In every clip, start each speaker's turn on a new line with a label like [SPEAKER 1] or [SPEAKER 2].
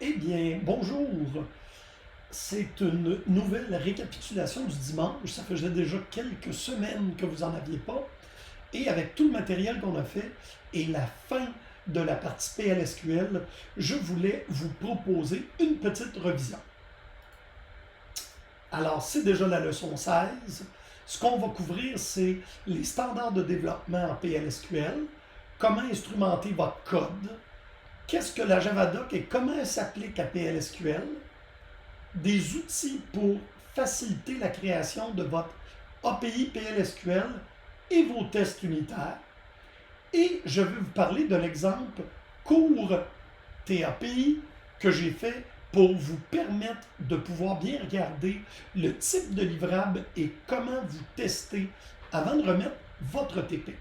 [SPEAKER 1] Eh bien, bonjour. C'est une nouvelle récapitulation du dimanche. Ça faisait déjà quelques semaines que vous n'en aviez pas. Et avec tout le matériel qu'on a fait et la fin de la partie PLSQL, je voulais vous proposer une petite revision. Alors, c'est déjà la leçon 16. Ce qu'on va couvrir, c'est les standards de développement en PLSQL, comment instrumenter votre code, qu'est-ce que la Javadoc et comment elle s'applique à PLSQL, des outils pour faciliter la création de votre API PLSQL et vos tests unitaires. Et je vais vous parler de l'exemple cours TAPI que j'ai fait pour vous permettre de pouvoir bien regarder le type de livrable et comment vous tester avant de remettre votre TP.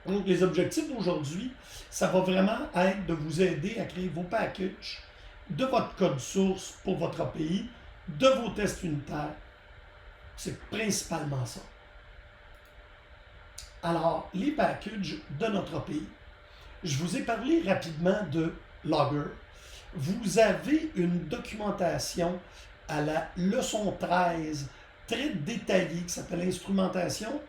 [SPEAKER 1] Donc, les objectifs d'aujourd'hui, ça va vraiment être de vous aider à créer vos packages de votre code source pour votre API, de vos tests unitaires. C'est principalement ça. Alors, les packages de notre API. Je vous ai parlé rapidement de Logger. Vous avez une documentation à la leçon 13 très détaillée qui s'appelle Instrumentation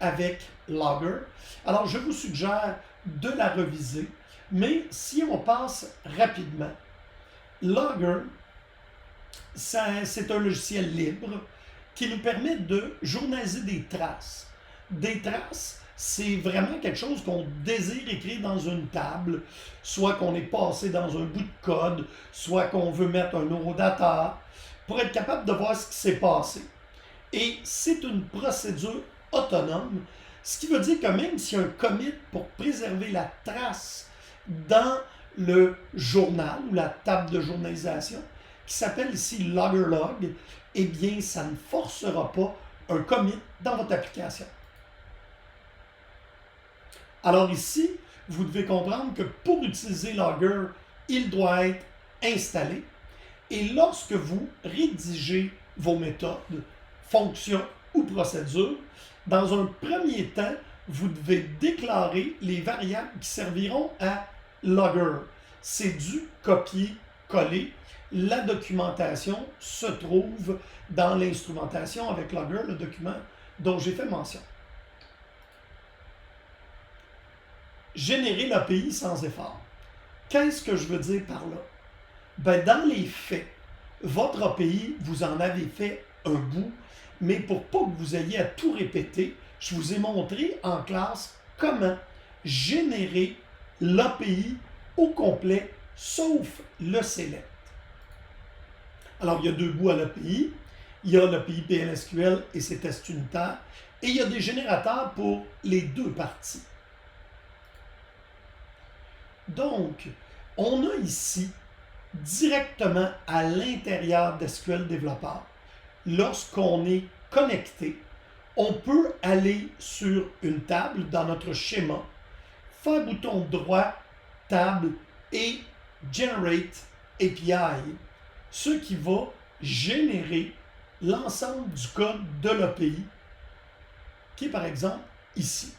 [SPEAKER 1] avec Logger. Alors, je vous suggère de la reviser, mais si on passe rapidement, Logger, c'est un logiciel libre qui nous permet de journaliser des traces. Des traces, c'est vraiment quelque chose qu'on désire écrire dans une table, soit qu'on est passé dans un bout de code, soit qu'on veut mettre un neurodata, pour être capable de voir ce qui s'est passé. Et c'est une procédure autonome, ce qui veut dire que même s'il y a un commit pour préserver la trace dans le journal ou la table de journalisation, qui s'appelle ici LoggerLog, eh bien, ça ne forcera pas un commit dans votre application. Alors ici, vous devez comprendre que pour utiliser Logger, il doit être installé. Et lorsque vous rédigez vos méthodes, fonctions ou procédures, dans un premier temps, vous devez déclarer les variables qui serviront à Logger. C'est du copier-coller. La documentation se trouve dans l'instrumentation avec Logger, le document dont j'ai fait mention. Générer l'API sans effort. Qu'est-ce que je veux dire par là? Ben, dans les faits, votre API, vous en avez fait un bout, mais pour pas que vous ayez à tout répéter, je vous ai montré en classe comment générer l'API au complet, sauf le select. Alors, il y a deux bouts à l'API. Il y a l'API PLSQL et ses tests unitaires, et il y a des générateurs pour les deux parties. Donc, on a ici, directement à l'intérieur d'SQL Developer, lorsqu'on est connecté, on peut aller sur une table dans notre schéma, faire bouton droit, table et Generate API, ce qui va générer l'ensemble du code de l'API, qui est par exemple ici.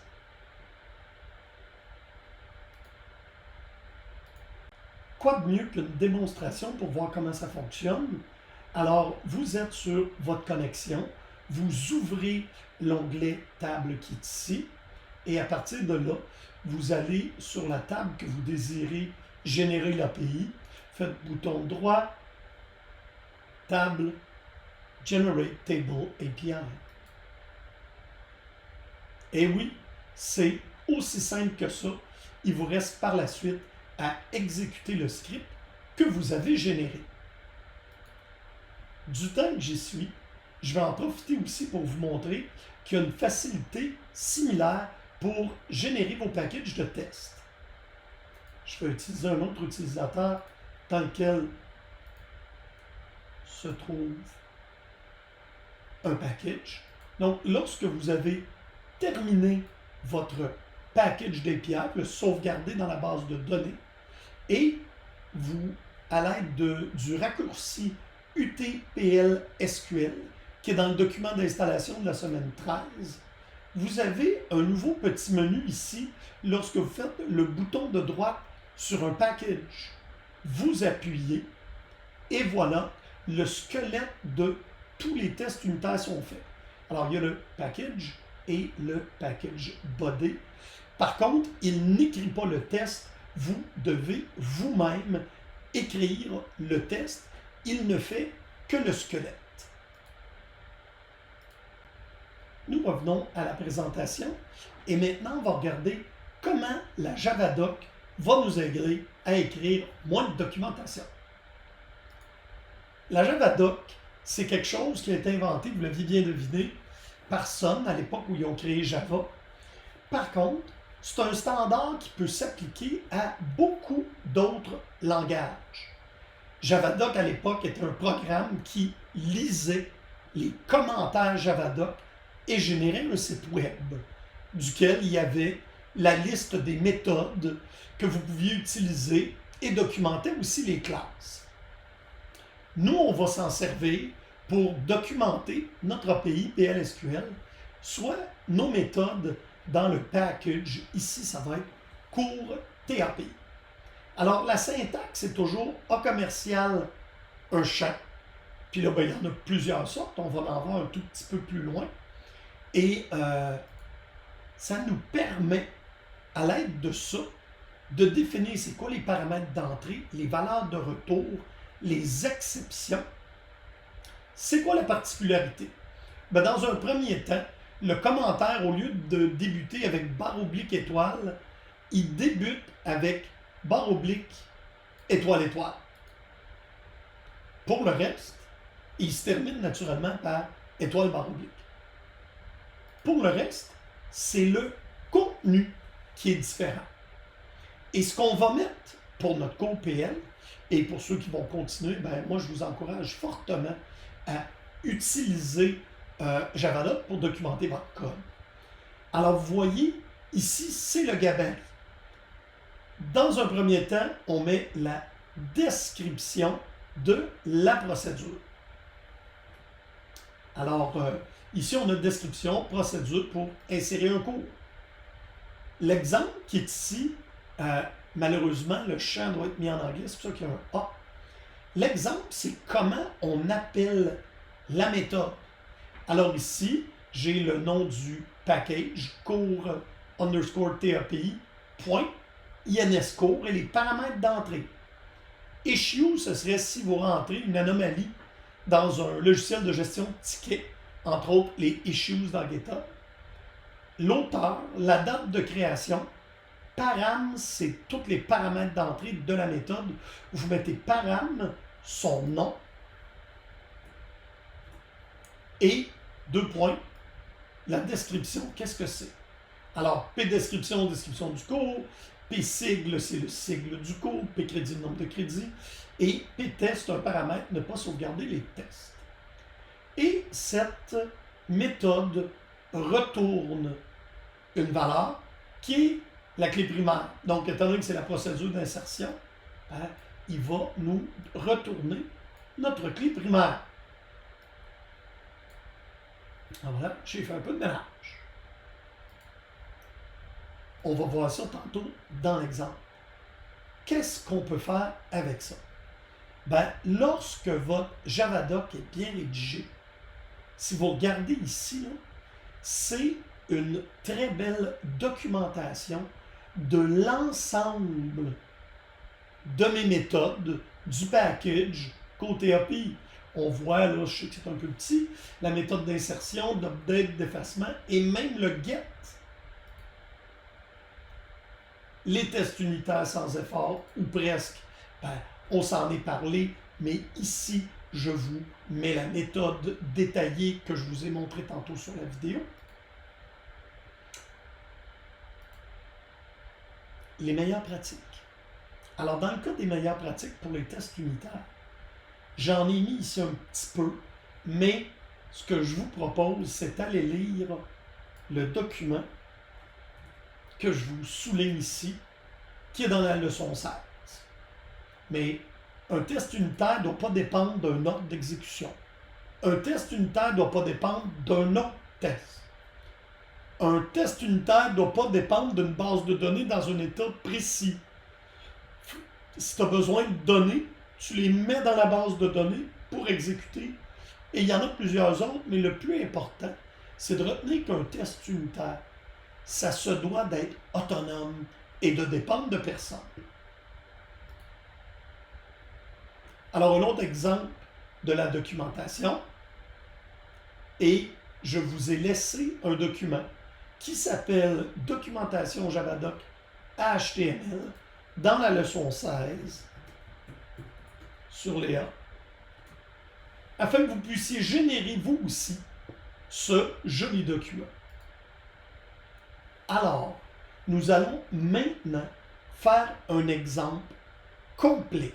[SPEAKER 1] Quoi de mieux qu'une démonstration pour voir comment ça fonctionne? Alors, vous êtes sur votre connexion, vous ouvrez l'onglet Table qui est ici, et à partir de là, vous allez sur la table que vous désirez générer l'API, faites bouton droit, Table, Generate Table API. Et oui, c'est aussi simple que ça. Il vous reste par la suite à exécuter le script que vous avez généré. Du temps que j'y suis, je vais en profiter aussi pour vous montrer qu'il y a une facilité similaire pour générer vos packages de test. Je vais utiliser un autre utilisateur dans lequel se trouve un package. Donc, lorsque vous avez terminé votre package d'API, le sauvegarder dans la base de données, et vous, à l'aide du raccourci UTPL-SQL, qui est dans le document d'installation de la semaine 13, vous avez un nouveau petit menu ici lorsque vous faites le bouton de droite sur un package. Vous appuyez et voilà, le squelette de tous les tests unitaires sont faits. Alors, il y a le package et le package body. Par contre, il n'écrit pas le test. Vous devez vous-même écrire le test. Il ne fait que le squelette. Nous revenons à la présentation et maintenant, on va regarder comment la Javadoc va nous aider à écrire moins de documentation. La Javadoc, c'est quelque chose qui a été inventé, vous l'aviez bien deviné, par Sun à l'époque où ils ont créé Java. Par contre, c'est un standard qui peut s'appliquer à beaucoup d'autres langages. Javadoc à l'époque était un programme qui lisait les commentaires Javadoc et générait un site web duquel il y avait la liste des méthodes que vous pouviez utiliser et documentait aussi les classes. Nous, on va s'en servir pour documenter notre API PLSQL, soit nos méthodes dans le package. Ici, ça va être cours TAPI. Alors, la syntaxe, c'est toujours A commercial, un champ. Puis là, il y en a plusieurs sortes. On va en voir un tout petit peu plus loin. Et ça nous permet, à l'aide de ça, de définir c'est quoi les paramètres d'entrée, les valeurs de retour, les exceptions. C'est quoi la particularité? Ben, dans un premier temps, le commentaire, au lieu de débuter avec barre oblique étoile, il débute avec barre oblique étoile étoile. Pour le reste, il se termine naturellement par étoile barre oblique. Pour le reste, c'est le contenu qui est différent. Et ce qu'on va mettre pour notre cours PL, et pour ceux qui vont continuer, ben moi je vous encourage fortement à utiliser Javadoc pour documenter votre code. Alors vous voyez, ici c'est le gabarit. Dans un premier temps, on met la description de la procédure. Alors, ici on a description, procédure pour insérer un cours. L'exemple qui est ici, malheureusement, le champ doit être mis en anglais, c'est pour ça qu'il y a un A. L'exemple, c'est comment on appelle la méthode. Alors ici, j'ai le nom du package, cours underscore TAPI, point, INSCours et les paramètres d'entrée. Issue, ce serait si vous rentrez une anomalie dans un logiciel de gestion de tickets, entre autres les issues dans GitHub. L'auteur, la date de création. Param, c'est tous les paramètres d'entrée de la méthode. Vous mettez param, son nom, et deux points, la description. Qu'est-ce que c'est? Alors, P description, description du cours. P sigle, c'est le sigle du cours. P crédit, le nombre de crédits. Et P test, un paramètre, ne pas sauvegarder les tests. Et cette méthode retourne une valeur qui est la clé primaire. Donc, étant donné que c'est la procédure d'insertion, il va nous retourner notre clé primaire. Alors voilà, j'ai fait un peu de mélange. On va voir ça tantôt dans l'exemple. Qu'est-ce qu'on peut faire avec ça? Ben, lorsque votre Javadoc est bien rédigé, si vous regardez ici, c'est une très belle documentation de l'ensemble de mes méthodes du package côté API. On voit, là, je sais que c'est un peu petit, la méthode d'insertion, d'update, d'effacement et même le get. Les tests unitaires sans effort, ou presque, ben, on s'en est parlé, mais ici, je vous mets la méthode détaillée que je vous ai montrée tantôt sur la vidéo. Les meilleures pratiques. Alors, dans le cas des meilleures pratiques pour les tests unitaires, j'en ai mis ici un petit peu, mais ce que je vous propose, c'est d'aller lire le document que je vous souligne ici, qui est dans la leçon 16. Mais un test unitaire ne doit pas dépendre d'un ordre d'exécution. Un test unitaire ne doit pas dépendre d'un autre test. Un test unitaire ne doit pas dépendre d'une base de données dans un état précis. Si tu as besoin de données, tu les mets dans la base de données pour exécuter. Et il y en a plusieurs autres, mais le plus important, c'est de retenir qu'un test unitaire, ça se doit d'être autonome et de dépendre de personne. Alors, un autre exemple de la documentation, et je vous ai laissé un document qui s'appelle Documentation Javadoc HTML dans la leçon 16 sur Léa, afin que vous puissiez générer vous aussi ce joli document. Alors, nous allons maintenant faire un exemple complet.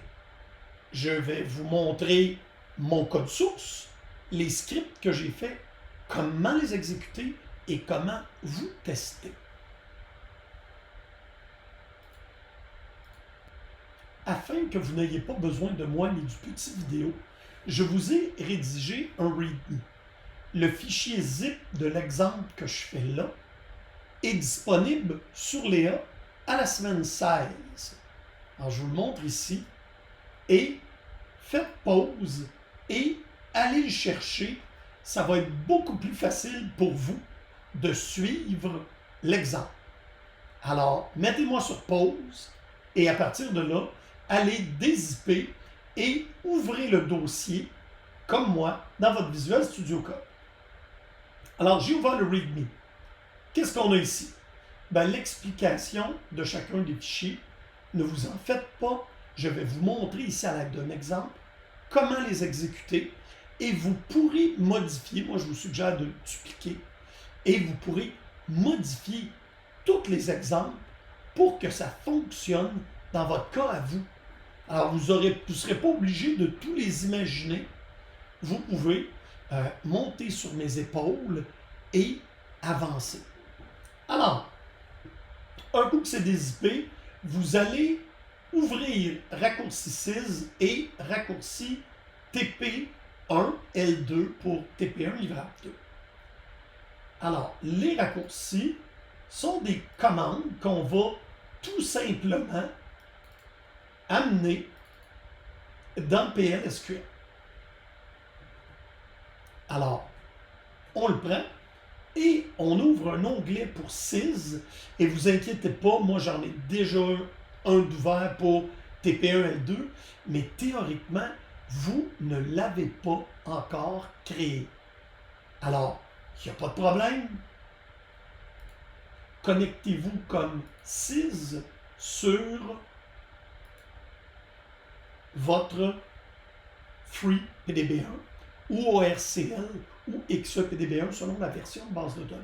[SPEAKER 1] Je vais vous montrer mon code source, les scripts que j'ai faits, comment les exécuter et comment vous tester. Afin que vous n'ayez pas besoin de moi ni du petit vidéo, je vous ai rédigé un README. Le fichier zip de l'exemple que je fais là est disponible sur Léa à la semaine 16. Alors, je vous le montre ici. Et faites pause et allez le chercher. Ça va être beaucoup plus facile pour vous de suivre l'exemple. Alors, mettez-moi sur pause et à partir de là, allez dézipper et ouvrez le dossier, comme moi, dans votre Visual Studio Code. Alors, j'ai ouvert le README. Qu'est-ce qu'on a ici? Ben, l'explication de chacun des fichiers. Ne vous en faites pas. Je vais vous montrer ici à l'aide d'un exemple comment les exécuter et vous pourrez modifier. Moi, je vous suggère de le dupliquer et vous pourrez modifier tous les exemples pour que ça fonctionne dans votre cas à vous. Alors, vous ne serez pas obligé de tous les imaginer. Vous pouvez monter sur mes épaules et avancer. Alors, un coup que c'est dézippé, vous allez ouvrir raccourci CIS et raccourci TP1L2 pour TP1 livrable 2. Alors, les raccourcis sont des commandes qu'on va tout simplement amener dans PLSQL. Alors, on le prend et on ouvre un onglet pour CIS. Et vous inquiétez pas, moi j'en ai déjà un d'ouvert pour TP1L2, mais théoriquement, vous ne l'avez pas encore créé. Alors, il n'y a pas de problème. Connectez-vous comme CIS sur votre Free PDB1 ou ORCL ou XEPDB1 selon la version de base de données.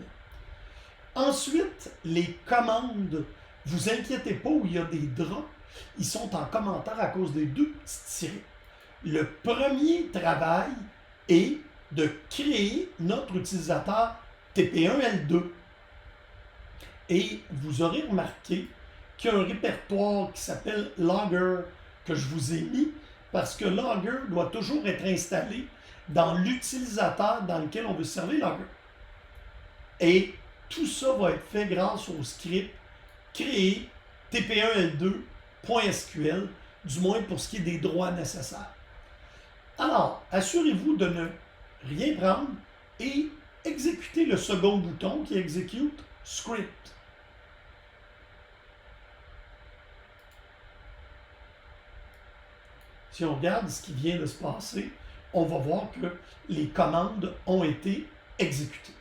[SPEAKER 1] Ensuite, les commandes, vous inquiétez pas où il y a des drops, ils sont en commentaire à cause des deux petits tirets. Le premier travail est de créer notre utilisateur TP1L2. Et vous aurez remarqué qu'il y a un répertoire qui s'appelle Logger que je vous ai mis parce que Logger doit toujours être installé dans l'utilisateur dans lequel on veut servir Logger. Et tout ça va être fait grâce au script créer TP1L2.SQL, du moins pour ce qui est des droits nécessaires. Alors, assurez-vous de ne rien prendre et exécutez le second bouton qui exécute script. Si on regarde ce qui vient de se passer, on va voir que les commandes ont été exécutées.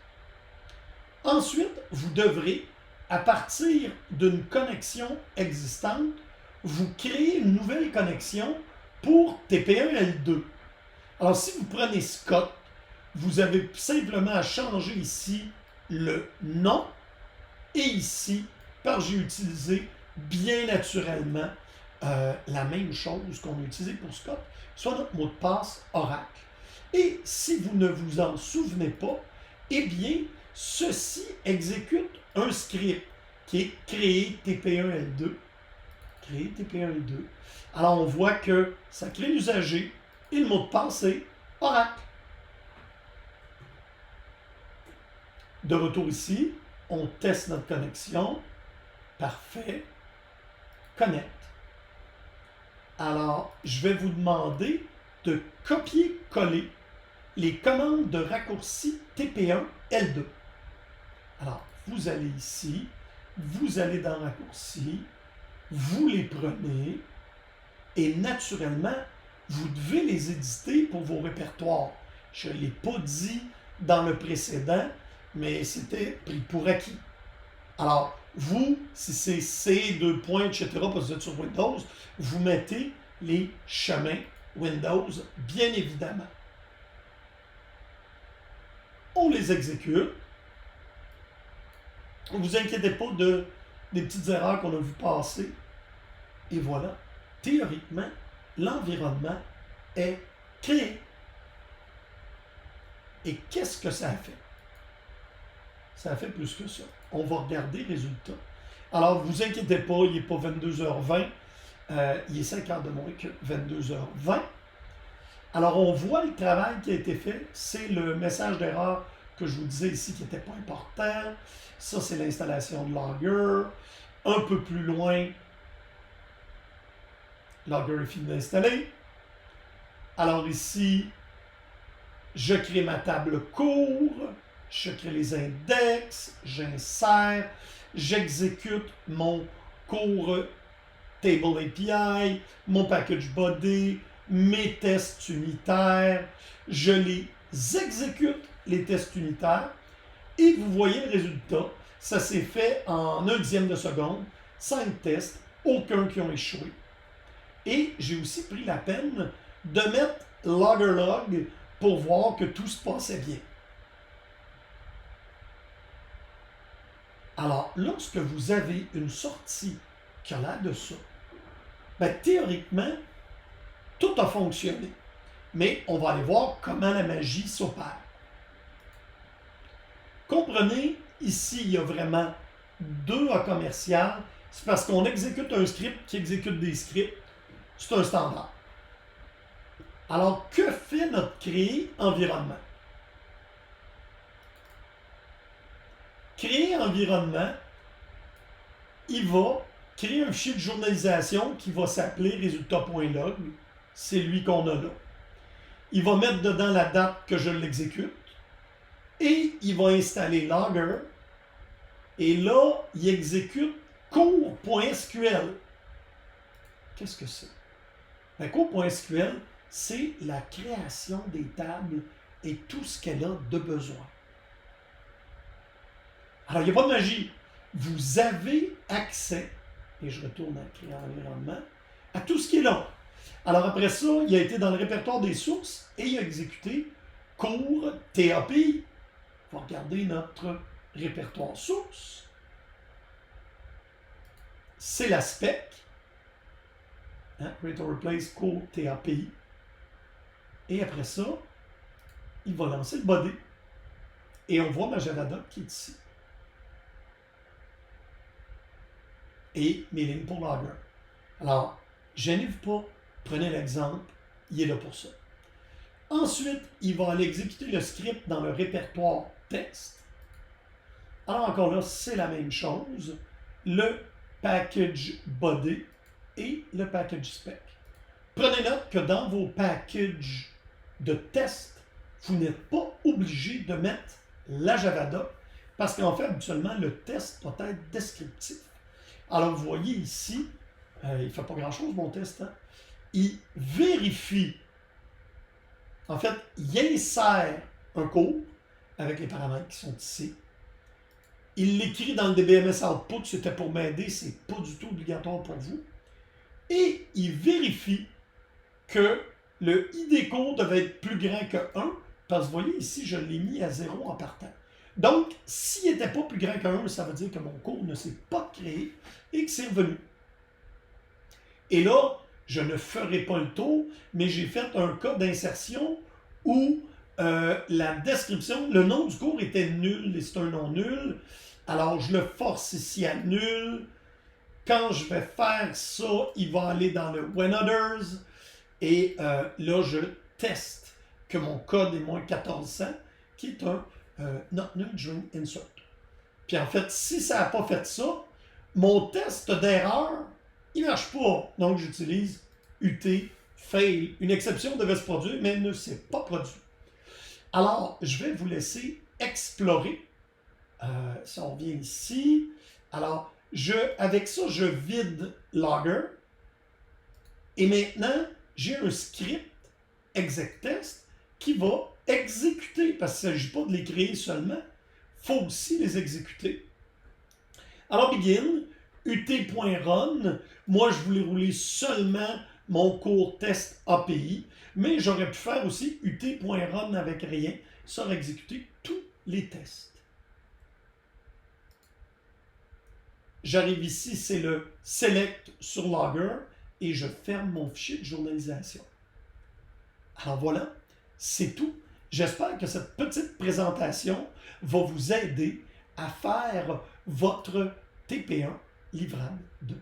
[SPEAKER 1] Ensuite, vous devrez, à partir d'une connexion existante, vous créer une nouvelle connexion pour TP1L2. Alors, si vous prenez Scott, vous avez simplement à changer ici le nom et ici, parce que j'ai utilisé bien naturellement la même chose qu'on a utilisé pour Scott, soit notre mot de passe Oracle. Et si vous ne vous en souvenez pas, eh bien, ceci exécute un script qui est créer TP1L2. Créer TP1L2. Alors, on voit que ça crée l'usager et le mot de passe est Oracle. De retour ici, on teste notre connexion. Parfait. Connect. Alors, je vais vous demander de copier-coller les commandes de raccourci TP1 L2. Alors, vous allez ici, vous allez dans raccourci, vous les prenez et naturellement, vous devez les éditer pour vos répertoires. Je ne l'ai pas dit dans le précédent, mais c'était pris pour acquis. Alors, vous, si c'est C, 2 points, etc., parce que vous êtes sur Windows, vous mettez les chemins Windows, bien évidemment. On les exécute. Ne vous inquiétez pas des petites erreurs qu'on a vues passer. Et voilà, théoriquement, l'environnement est créé. Et qu'est-ce que ça a fait? Ça a fait plus que ça. On va regarder les résultats. Alors, ne vous inquiétez pas, il n'est pas 22h20, il est 5 heures de moins que 22h20. Alors, on voit le travail qui a été fait. C'est le message d'erreur que je vous disais ici qui n'était pas important. Ça, c'est l'installation de Logger. Un peu plus loin, Logger est fini d'installer. Alors ici, je crée ma table cours, je crée les index, j'insère, j'exécute mon cours Table API, mon package body, mes tests unitaires, je les exécute, les tests unitaires, et vous voyez le résultat. Ça s'est fait en 1/10 de seconde, 5 tests, aucun qui ont échoué. Et j'ai aussi pris la peine de mettre logger pour voir que tout se passait bien. Alors, lorsque vous avez une sortie qui a l'air de ça, bien, théoriquement, tout a fonctionné. Mais on va aller voir comment la magie s'opère. Comprenez, ici, il y a vraiment 2 A commerciales. C'est parce qu'on exécute un script qui exécute des scripts. C'est un standard. Alors, que fait notre créer environnement? Créer environnement, il va créer un fichier de journalisation qui va s'appeler résultat.log. C'est lui qu'on a là. Il va mettre dedans la date que je l'exécute. Et il va installer Logger. Et là, il exécute cours.sql. Qu'est-ce que c'est? Ben, cours.sql, c'est la création des tables et tout ce qu'elle a de besoin. Alors, il n'y a pas de magie. Vous avez accès, et je retourne à créer environnement, à tout ce qui est là. Alors, après ça, il a été dans le répertoire des sources et il a exécuté cours TAPI. On va regarder notre répertoire source. C'est la spec. Create or replace cours TAPI. Et après ça, il va lancer le body. Et on voit ma Javadoc qui est ici. Et mes lignes pour Logger. Alors, gênez-vous pas, prenez l'exemple, il est là pour ça. Ensuite, il va aller exécuter le script dans le répertoire texte. Alors encore là, c'est la même chose. Le package body et le package spec. Prenez note que dans vos packages de test, vous n'êtes pas obligé de mettre la Javadoc parce qu'en fait, habituellement, le test doit être descriptif. Alors, vous voyez ici, il ne fait pas grand-chose, mon test. Hein? Il vérifie. En fait, il insère un cours avec les paramètres qui sont ici. Il l'écrit dans le DBMS Output, c'était pour m'aider, c'est pas du tout obligatoire pour vous. Et il vérifie que le ID cours devait être plus grand que 1, parce que vous voyez ici, je l'ai mis à 0 en partant. Donc, s'il n'était pas plus grand que 1, ça veut dire que mon cours ne s'est pas créé et que c'est revenu. Et là, je ne ferai pas le tour, mais j'ai fait un cas d'insertion où la description, le nom du cours était nul et c'est un nom nul. Alors, je le force ici à nul. Quand je vais faire ça, il va aller dans le When Others. Et là, je teste que mon code est moins 1400, qui est un Not Null During Insert. Puis en fait, si ça n'a pas fait ça, mon test d'erreur, il ne marche pas. Donc, j'utilise UT fail. Une exception devait se produire, mais elle ne s'est pas produite. Alors, je vais vous laisser explorer. Si on vient ici, alors, avec ça, je vide Logger. Et maintenant, j'ai un script exec-test qui va exécuter, parce qu'il ne s'agit pas de les créer seulement, il faut aussi les exécuter. Alors, begin, ut.run, moi je voulais rouler seulement mon cours test API, mais j'aurais pu faire aussi ut.run avec rien, ça aurait exécuté tous les tests. J'arrive ici, c'est le select sur Logger, et je ferme mon fichier de journalisation. Alors voilà, c'est tout. J'espère que cette petite présentation va vous aider à faire votre TP1 livrable 2.